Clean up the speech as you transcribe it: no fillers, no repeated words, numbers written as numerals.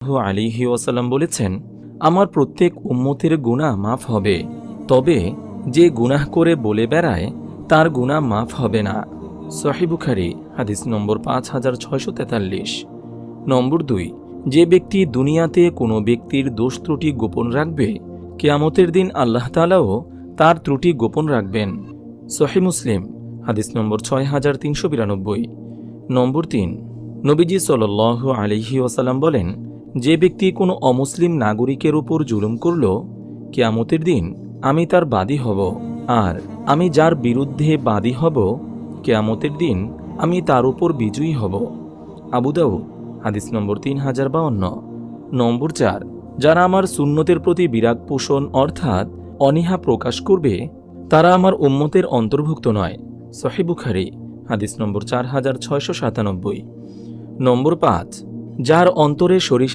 আলাইহি ওয়াসাল্লাম বলেছেন, আমার প্রত্যেক উম্মতের গুনাহ মাফ হবে, তবে যে গুনাহ করে বলে বেড়ায় তার গুনাহ মাফ হবে না। সহিহ বুখারী হাদিস নম্বর 5643। নম্বর 2, যে ব্যক্তি দুনিয়াতে কোনো ব্যক্তির দোষ ত্রুটি গোপন রাখবে, কিয়ামতের দিন আল্লাহ তাআলাও তার ত্রুটি গোপন রাখবেন। সহিহ মুসলিম হাদিস নম্বর 6392। নম্বর 3, নবীজি সাল্লাল্লাহু আলাইহি ওয়াসাল্লাম বলেন, যে ব্যক্তি কোনো অমুসলিম নাগরিকের উপর জুলুম করল, কিয়ামতের দিন আমি তার বাদী হব, আর আমি যার বিরুদ্ধে বাদী হব, কিয়ামতের দিন আমি তার উপর বিজয়ী হব। আবু দাউদ হাদিস নম্বর 3052। নম্বর 4, যারা আমার সুন্নতের প্রতি বিরাগ পোষণ অর্থাৎ অনীহা প্রকাশ করবে, তারা আমার উম্মতের অন্তর্ভুক্ত নয়। সহিহ বুখারী হাদিস নম্বর 4697। নম্বর 5, যার অন্তরে সরিষা